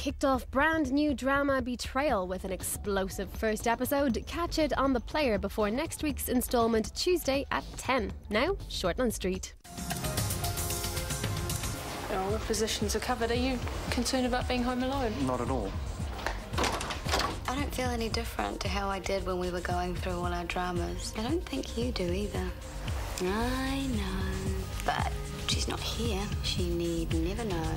kicked off brand new drama Betrayal with an explosive first episode. Catch it on The Player before next week's instalment Tuesday at 10. Now, Shortland Street. All positions are covered. Are you concerned about being home alone? Not at all. I don't feel any different to how I did when we were going through all our dramas. I don't think you do either. I know. But she's not here. She need never know.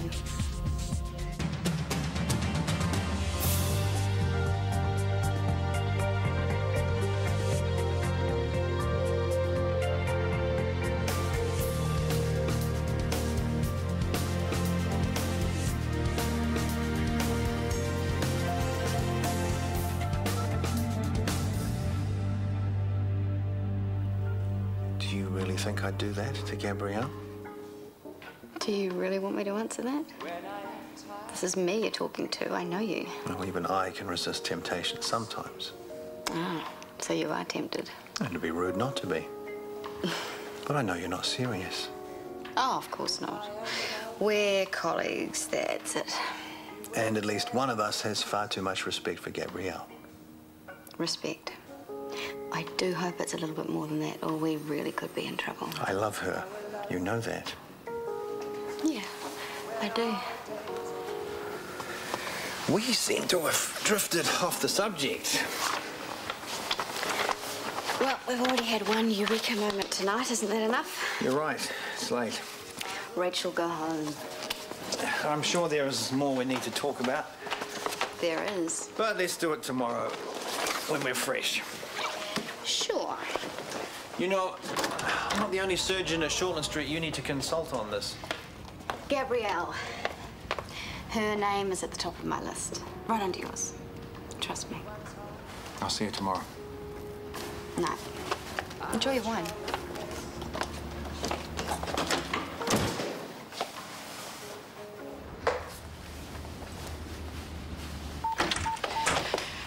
Do you really think I'd do that to Gabrielle? Do you really want me to answer that? This is me you're talking to. I know you. Well, even I can resist temptation sometimes. Ah, so you are tempted. And it'd be rude not to be. But I know you're not serious. Oh, of course not. We're colleagues, that's it. And at least one of us has far too much respect for Gabrielle. Respect. I do hope it's a little bit more than that, or we really could be in trouble. I love her. You know that. Yeah, I do. We seem to have drifted off the subject. Well, we've already had one eureka moment tonight. Isn't that enough? You're right. It's late. Rachel, go home. I'm sure there is more we need to talk about. There is. But let's do it tomorrow when we're fresh. Sure. You know, I'm not the only surgeon at Shortland Street you need to consult on this. Gabrielle. Her name is at the top of my list. Right under yours. Trust me. I'll see you tomorrow. No. Enjoy your wine.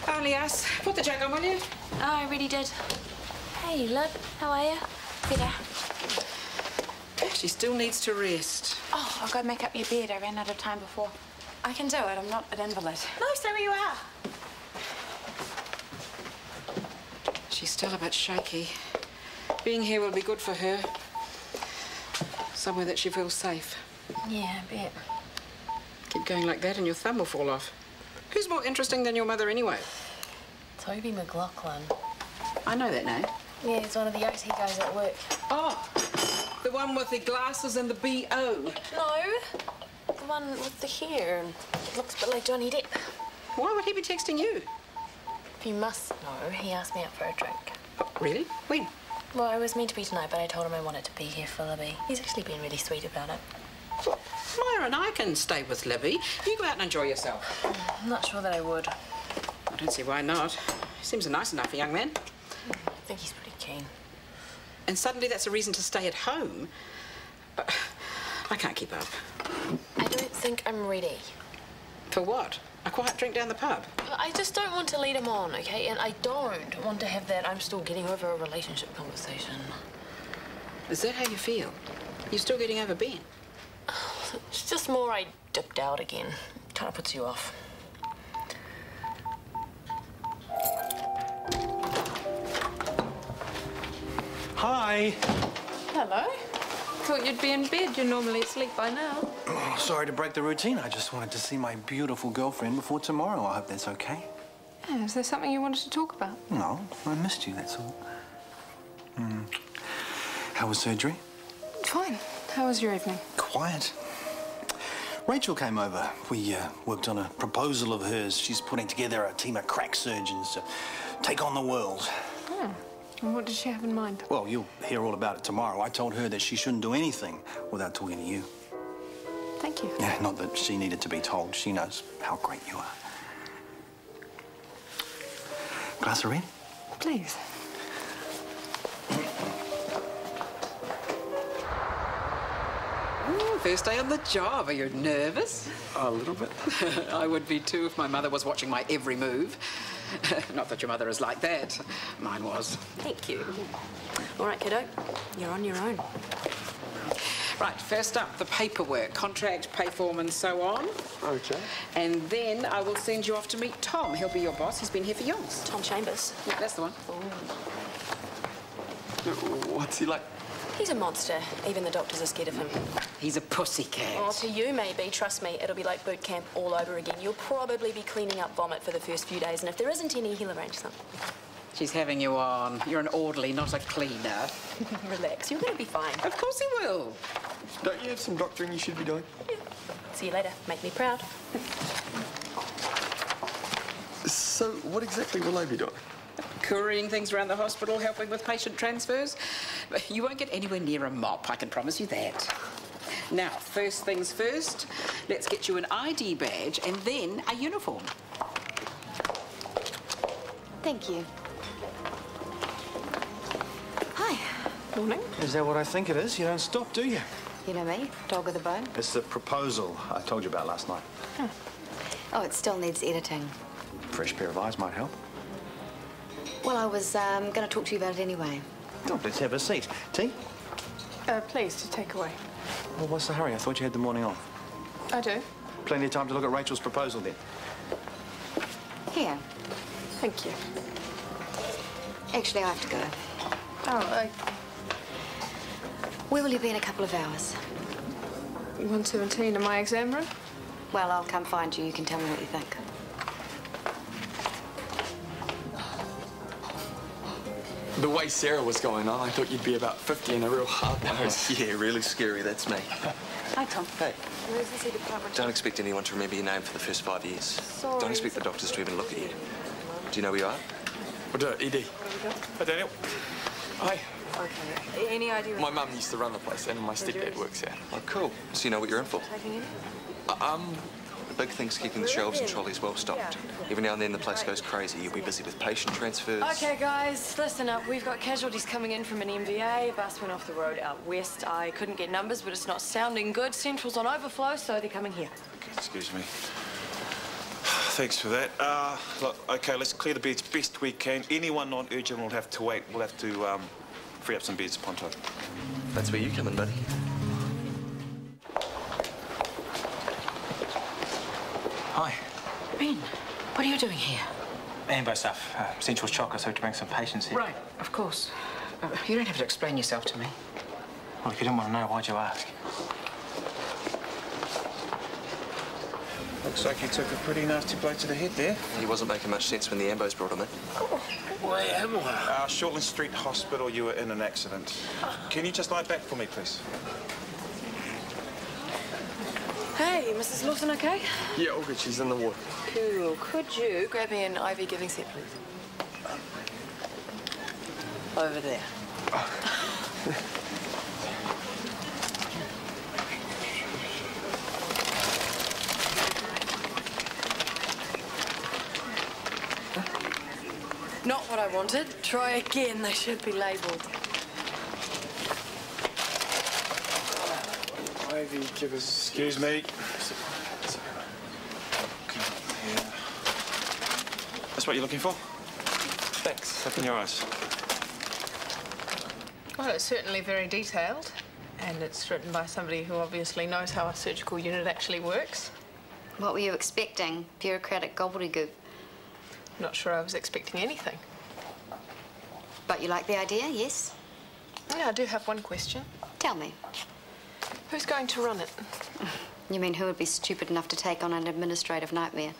Only us. Put the jug on, will you? Oh, I already did. Hey, Lib, how are you? Better. She still needs to rest. Oh, I'll go make up your bed. I ran out of time before. I can do it. I'm not an invalid. No, stay where you are. She's still a bit shaky. Being here will be good for her. Somewhere that she feels safe. Yeah, I bet. Keep going like that and your thumb will fall off. Who's more interesting than your mother anyway? Toby McLaughlin. I know that name. Yeah, he's one of the OT guys at work. Oh, the one with the glasses and the B.O. No, the one with the hair and looks a bit like Johnny Depp. Why would he be texting you? You must know, he asked me out for a drink. Oh, really? When? Well, I was meant to be tonight, but I told him I wanted to be here for Libby. He's actually been really sweet about it. Well, Myra and I can stay with Libby. You go out and enjoy yourself. I'm not sure that I would. I don't see why not. He seems a nice enough young man. I think he's pretty keen. And suddenly that's a reason to stay at home. But I can't keep up. I don't think I'm ready. For what? A quiet drink down the pub? I just don't want to lead him on, okay? And I don't want to have that I'm still getting over a relationship conversation. Is that how you feel? You're still getting over Ben? It's just more I dipped out again. Kind of puts you off. Hi. Hello. Thought you'd be in bed. You're normally asleep by now. Oh, sorry to break the routine. I just wanted to see my beautiful girlfriend before tomorrow. I hope that's okay. Yeah, is there something you wanted to talk about? No, I missed you, that's all. How was surgery? Fine. How was your evening? Quiet. Rachel came over. We worked on a proposal of hers. She's putting together a team of crack surgeons to take on the world. And what did she have in mind? Well, you'll hear all about it tomorrow. I told her that she shouldn't do anything without talking to you. Thank you. Yeah, not that she needed to be told. She knows how great you are. Glass of red? Please. First day on the job. Are you nervous? A little bit. I would be too if my mother was watching my every move. Not that your mother is like that. Mine was. Thank you. All right, kiddo. You're on your own. Right, first up, the paperwork, contract, pay form and so on. Okay. And then I will send you off to meet Tom. He'll be your boss. He's been here for years. Tom Chambers. Yeah, that's the one. What's he like? He's a monster. Even the doctors are scared of him. He's a pussycat. Oh, to you, maybe. Trust me, it'll be like boot camp all over again. You'll probably be cleaning up vomit for the first few days, and if there isn't any, he'll arrange something. She's having you on. You're an orderly, not a cleaner. Relax, you're going to be fine. Of course he will. Don't you have some doctoring you should be doing? Yeah. See you later. Make me proud. So, what exactly will I be doing? Couriering things around the hospital, helping with patient transfers. You won't get anywhere near a mop, I can promise you that. Now, first things first, let's get you an ID badge and then a uniform. Thank you. Hi. Morning. Is that what I think it is? You don't stop, do you? You know me, dog with a bone. It's the proposal I told you about last night. Oh, it still needs editing. Fresh pair of eyes might help. Well, I was going to talk to you about it anyway. Oh, let's have a seat. Tea? Please, to take away. Well, what's the hurry? I thought you had the morning off. I do. Plenty of time to look at Rachel's proposal then. Here. Thank you. Actually, I have to go. Oh, Where will you be in a couple of hours? 117 in my exam room? Well, I'll come find you. You can tell me what you think. The way Sarah was going on, I thought you'd be about 50 and a real hard nose. Yeah, really scary, that's me. Hi, Tom. Hey, Emergency department. don't expect anyone to remember your name for the first 5 years. Sorry. Don't expect the doctors to even look at you. Do you know where you are? We'll do it, ED. Hi, Daniel. Hi. Okay. Any idea? My mum used to run the place, and my stepdad works here. Oh, cool. So you know what you're in for. Taking in? The big thing's keeping the shelves and trolleys well stocked. Every now and then the place goes crazy. You'll be busy with patient transfers. Okay, guys, listen up. We've got casualties coming in from an MVA. A bus went off the road out west. I couldn't get numbers, but it's not sounding good. Central's on overflow, so they're coming here. Excuse me. Thanks for that. Look, okay, let's clear the beds best we can. Anyone non-urgent will have to wait. We'll have to free up some beds, Ponto. That's where you come in, buddy. Hi. Ben, what are you doing here? Ambo stuff. Central's chocker, so to bring some patients here. Right, of course. You don't have to explain yourself to me. Well, if you didn't want to know, why'd you ask? Looks like you took a pretty nasty blow to the head there. He wasn't making much sense when the ambos brought him in. Where am I? Shortland Street Hospital, you were in an accident. Can you just lie back for me, please? Hey, Mrs. Lawson, okay? Yeah, all good. She's in the ward. Cool. Could you grab me an IV giving set, please? Over there. Not what I wanted. Try again. They should be labelled. Ivy, give us... Excuse me. That's what you're looking for? Thanks. Open your eyes. Well, it's certainly very detailed, and it's written by somebody who obviously knows how a surgical unit actually works. What were you expecting? Bureaucratic gobbledygook. Not sure I was expecting anything. But you like the idea, yes? Yeah, I do have one question. Tell me. Who's going to run it? You mean who would be stupid enough to take on an administrative nightmare?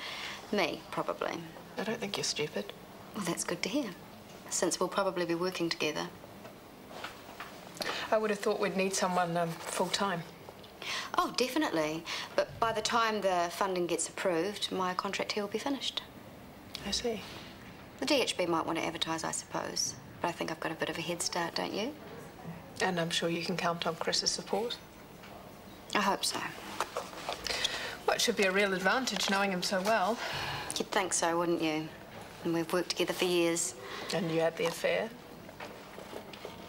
Me, probably. I don't think you're stupid. Well, that's good to hear, since we'll probably be working together. I would have thought we'd need someone full-time. Oh, definitely. But by the time the funding gets approved, my contract here will be finished. I see. The DHB might want to advertise, I suppose. But I think I've got a bit of a head start, don't you? And I'm sure you can count on Chris's support. I hope so. Well, it should be a real advantage knowing him so well. You'd think so, wouldn't you? And we've worked together for years. And you had the affair.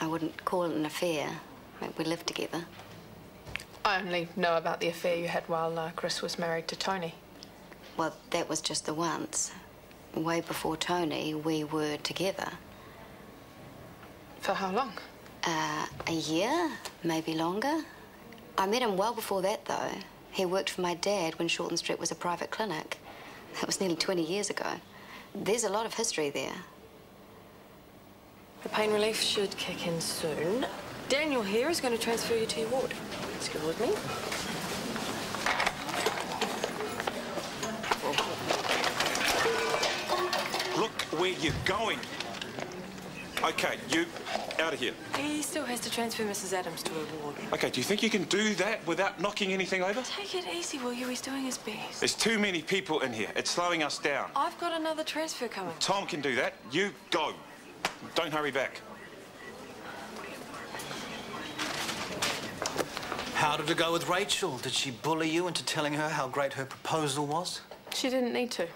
I wouldn't call it an affair. We lived together. I only know about the affair you had while Chris was married to Tony. Well, that was just the once. Way before Tony, we were together. For how long? A year, maybe longer. I met him well before that, though. He worked for my dad when Shortland Street was a private clinic. That was nearly 20 years ago. There's a lot of history there. The pain relief should kick in soon. Daniel here is going to transfer you to your ward. Let's go with me. Look where you're going. Okay, you, out of here. He still has to transfer Mrs. Adams to her ward. Okay, do you think you can do that without knocking anything over? Take it easy, will you? He's doing his best. There's too many people in here. It's slowing us down. I've got another transfer coming. Tom can do that. You go. Don't hurry back. How did it go with Rachel? Did she bully you into telling her how great her proposal was? She didn't need to.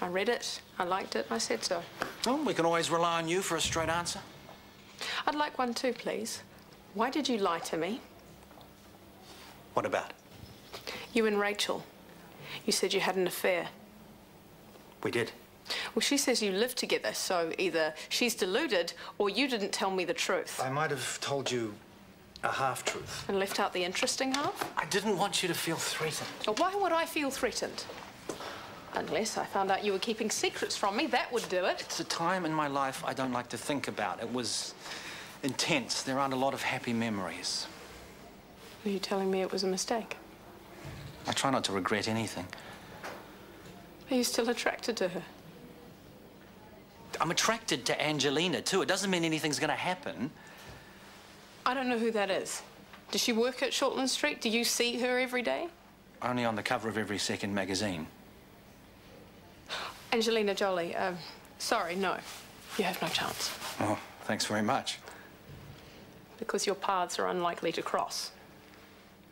I read it, I liked it, I said so. Well, we can always rely on you for a straight answer. I'd like one too, please. Why did you lie to me? What about? You and Rachel. You said you had an affair. We did. Well, she says you live together, so either she's deluded or you didn't tell me the truth. I might have told you a half-truth. And left out the interesting half? I didn't want you to feel threatened. Well, why would I feel threatened? Unless I found out you were keeping secrets from me, that would do it. It's a time in my life I don't like to think about. It was intense. There aren't a lot of happy memories. Are you telling me it was a mistake? I try not to regret anything. Are you still attracted to her? I'm attracted to Angelina, too. It doesn't mean anything's going to happen. I don't know who that is. Does she work at Shortland Street? Do you see her every day? Only on the cover of every second magazine. Angelina Jolie. Sorry, no. You have no chance. Oh, thanks very much. Because your paths are unlikely to cross.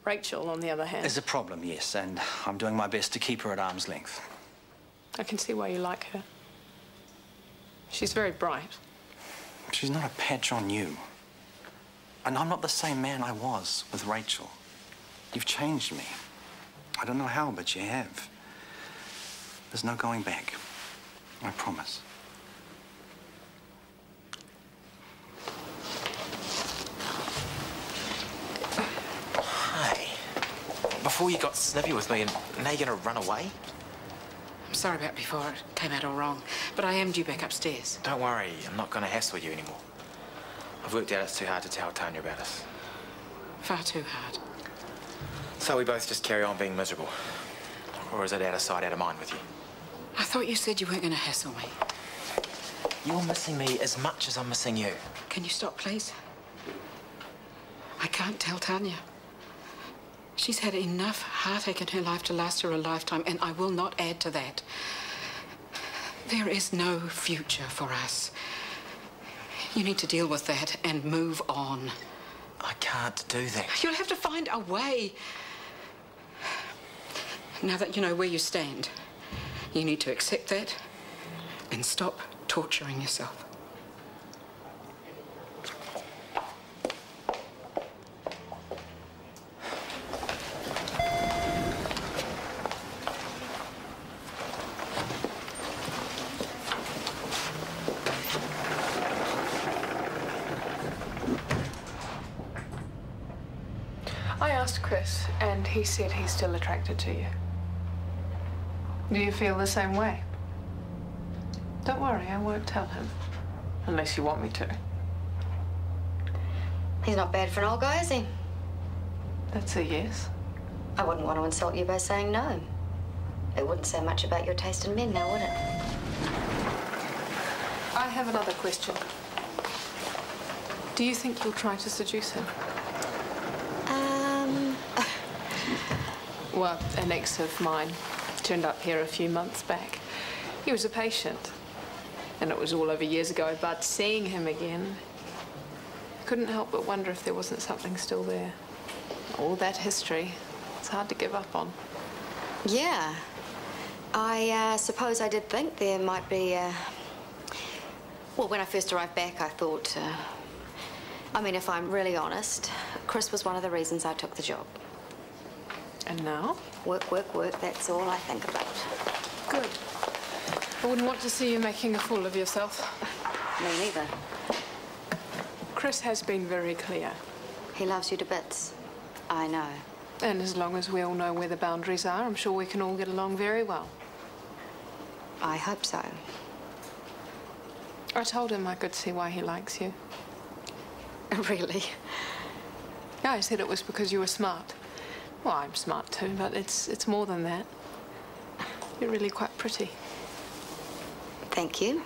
Rachel, on the other hand. There's a problem, yes, and I'm doing my best to keep her at arm's length. I can see why you like her. She's very bright. She's not a patch on you. And I'm not the same man I was with Rachel. You've changed me. I don't know how, but you have. There's no going back. I promise. Hey. Before you got snippy with me, and now you're gonna run away? I'm sorry about before. It came out all wrong. But I am due back upstairs. Don't worry, I'm not gonna hassle you anymore. I've worked out it's too hard to tell Tanya about us. Far too hard. So we both just carry on being miserable? Or is it out of sight, out of mind with you? I thought you said you weren't going to hassle me. You're missing me as much as I'm missing you. Can you stop, please? I can't tell Tanya. She's had enough heartache in her life to last her a lifetime, and I will not add to that. There is no future for us. You need to deal with that and move on. I can't do that. You'll have to find a way. Now that you know where you stand, you need to accept that and stop torturing yourself. I asked Chris, and he said he's still attracted to you. Do you feel the same way? Don't worry, I won't tell him. Unless you want me to. He's not bad for an old guy, is he? That's a yes. I wouldn't want to insult you by saying no. It wouldn't say much about your taste in men now, would it? I have another question. Do you think you'll try to seduce him? Well, an ex of mine turned up here a few months back. He was a patient, and it was all over years ago, but seeing him again, I couldn't help but wonder if there wasn't something still there. All that history, it's hard to give up on. Yeah. I suppose I did think there might be, Well, when I first arrived back, I thought, I mean, if I'm really honest, Chris was one of the reasons I took the job. And now? Work, work, work, that's all I think about. Good. I wouldn't want to see you making a fool of yourself. Me neither. Chris has been very clear. He loves you to bits. I know. And as long as we all know where the boundaries are, I'm sure we can all get along very well. I hope so. I told him I could see why he likes you. Really? Yeah, I said it was because you were smart. Well, I'm smart too, but it's more than that. You're really quite pretty. Thank you.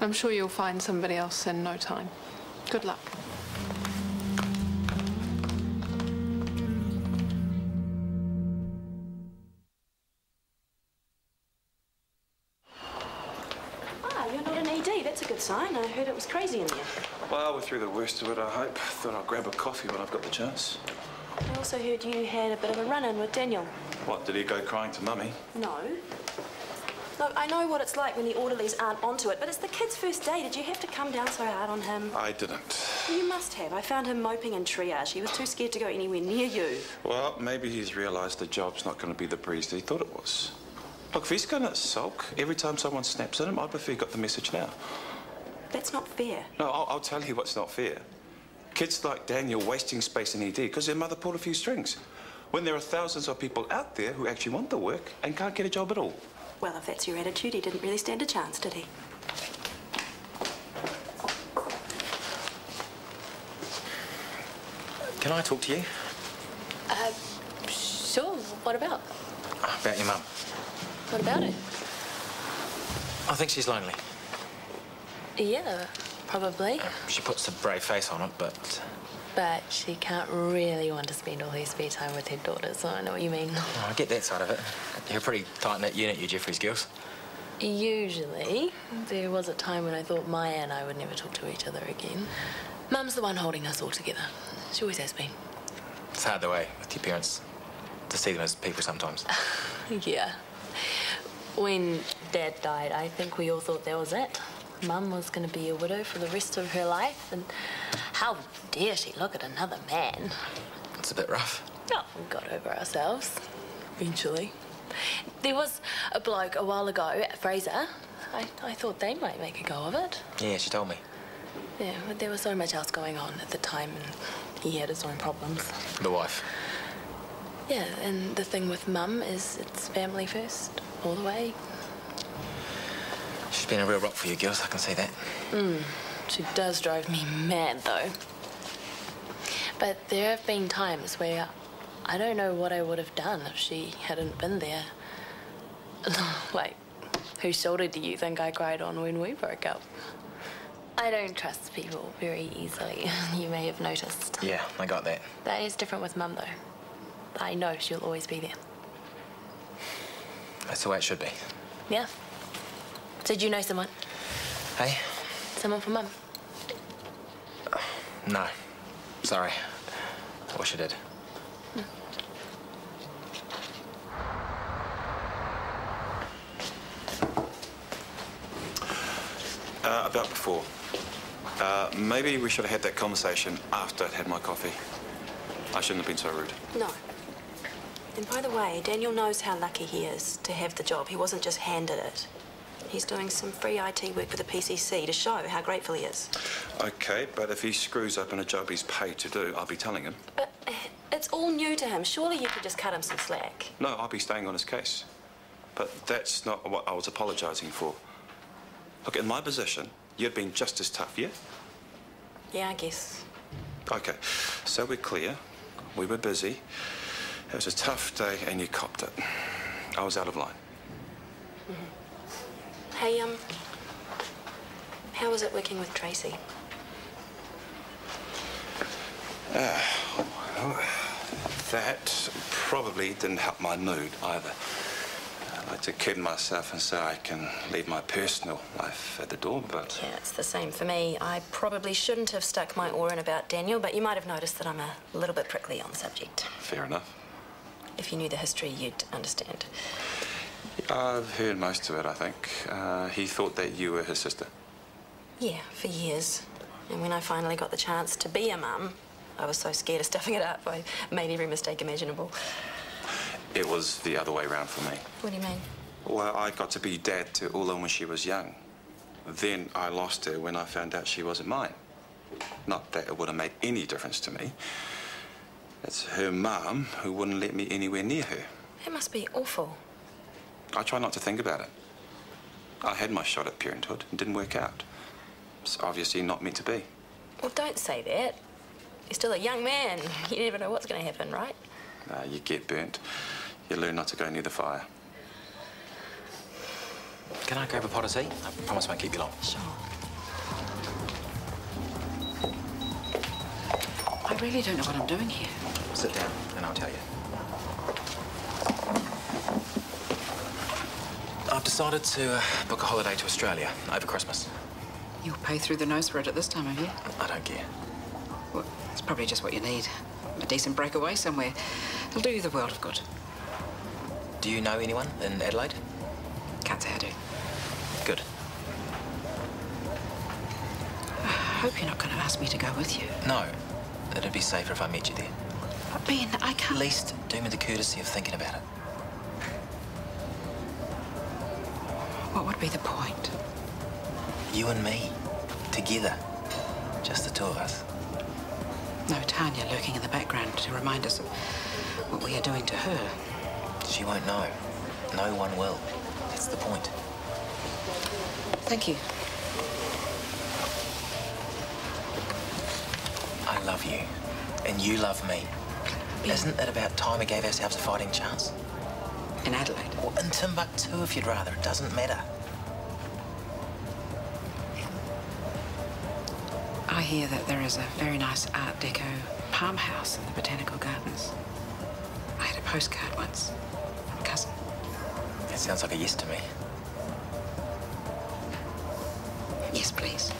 I'm sure you'll find somebody else in no time. Good luck. You're not an ED. That's a good sign. I heard it was crazy in there. Well, we're through the worst of it, I hope. Thought I'd grab a coffee when I've got the chance. I also heard you had a bit of a run-in with Daniel. What, did he go crying to Mummy? No. Look, I know what it's like when the orderlies aren't onto it, but it's the kid's first day. Did you have to come down so hard on him? I didn't. You must have. I found him moping in triage. He was too scared to go anywhere near you. Well, maybe he's realised the job's not going to be the breeze that he thought it was. Look, if he's going to sulk every time someone snaps at him, I'd prefer he got the message now. That's not fair. No, I'll tell you what's not fair. Kids like Daniel wasting space in ED because their mother pulled a few strings, when there are thousands of people out there who actually want the work and can't get a job at all. Well, if that's your attitude, he didn't really stand a chance, did he? Can I talk to you? Sure. What about? About your mum. What about it? I think she's lonely. Yeah, probably. She puts a brave face on it, but... But she can't really want to spend all her spare time with her daughter, so I know what you mean. Oh, I get that side of it. You're a pretty tight-knit unit, you Jeffrey's girls. Usually. There was a time when I thought Maya and I would never talk to each other again. Mum's the one holding us all together. She always has been. It's hard the way with your parents to see them as people sometimes. Yeah. When Dad died, I think we all thought that was it. Mum was going to be a widow for the rest of her life, and how dare she look at another man? It's a bit rough. Oh, we got over ourselves, eventually. There was a bloke a while ago at Fraser. I thought they might make a go of it. Yeah, she told me. Yeah, but there was so much else going on at the time, and he had his own problems. The wife. Yeah, and the thing with Mum is it's family first, all the way. She's been a real rock for you girls, I can see that. She does drive me mad, though. But there have been times where I don't know what I would have done if she hadn't been there. Like, whose shoulder do you think I cried on when we broke up? I don't trust people very easily, you may have noticed. Yeah, I got that. That is different with Mum, though. I know she'll always be there. That's the way it should be. Yeah. Did you know someone? Hey? Someone from Mum? No. Sorry. I wish I did. About before. Maybe we should have had that conversation after I'd had my coffee. I shouldn't have been so rude. No. And by the way, Daniel knows how lucky he is to have the job. He wasn't just handed it. He's doing some free IT work for the PCC to show how grateful he is. OK, but if he screws up in a job he's paid to do, I'll be telling him. But it's all new to him. Surely you could just cut him some slack. No, I'll be staying on his case. But that's not what I was apologising for. Look, in my position, you'd been just as tough, yeah? Yeah, I guess. OK, so we're clear. We were busy. It was a tough day and you copped it. I was out of line. Hey, how was it working with Tracy? Well, that probably didn't help my mood either. I like to kid myself and say I can leave my personal life at the door, but... Yeah, it's the same for me. I probably shouldn't have stuck my oar in about Daniel, but you might have noticed that I'm a little bit prickly on the subject. Fair enough. If you knew the history, you'd understand. I've heard most of it, I think. He thought that you were his sister. Yeah, for years. And when I finally got the chance to be a mum, I was so scared of stuffing it up, I made every mistake imaginable. It was the other way around for me. What do you mean? Well, I got to be dad to Ula when she was young. Then I lost her when I found out she wasn't mine. Not that it would have made any difference to me. It's her mum who wouldn't let me anywhere near her. That must be awful. I try not to think about it. I had my shot at parenthood and didn't work out. It's obviously not meant to be. Well, don't say that. You're still a young man. You never know what's going to happen, right? You get burnt. You learn not to go near the fire. Can I grab a pot of tea? I promise I won't keep you long. Sure. I really don't know what I'm doing here. Sit down and I'll tell you. I've decided to book a holiday to Australia over Christmas. You'll pay through the nose for it at this time of year. I don't care. Well, it's probably just what you need. A decent breakaway somewhere. It'll do you the world of good. Do you know anyone in Adelaide? Can't say I do. Good. I hope you're not going to ask me to go with you. No. It'd be safer if I met you there. But Ben, I can't... At least do me the courtesy of thinking about it. What would be the point? You and me. Together. Just the two of us. No Tanya lurking in the background to remind us of what we are doing to her. She won't know. No one will. That's the point. Thank you. I love you. And you love me. Isn't it about time we gave ourselves a fighting chance? In Adelaide? Or in Timbuktu, if you'd rather. It doesn't matter. I hear that there is a very nice Art Deco palm house in the Botanical Gardens. I had a postcard once from a cousin. That sounds like a yes to me. Yes, please.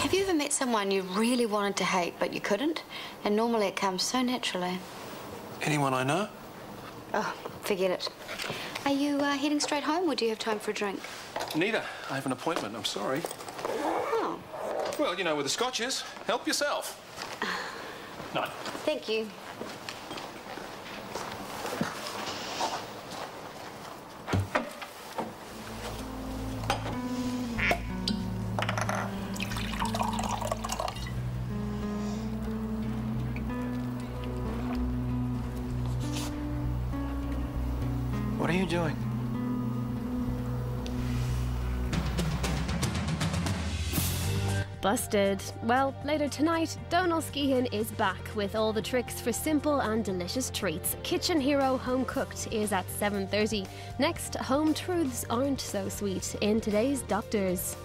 Have you ever met someone you really wanted to hate, but you couldn't? And normally it comes so naturally. Anyone I know? Oh, forget it. Are you heading straight home, or do you have time for a drink? Neither. I have an appointment. I'm sorry. Oh. Well, you know where the scotch is. Help yourself. No. Thank you. What are you doing? Busted. Well, later tonight, Donal Skehan is back with all the tricks for simple and delicious treats. Kitchen Hero Home Cooked is at 7:30. Next, Home Truths Aren't So Sweet in today's Doctors.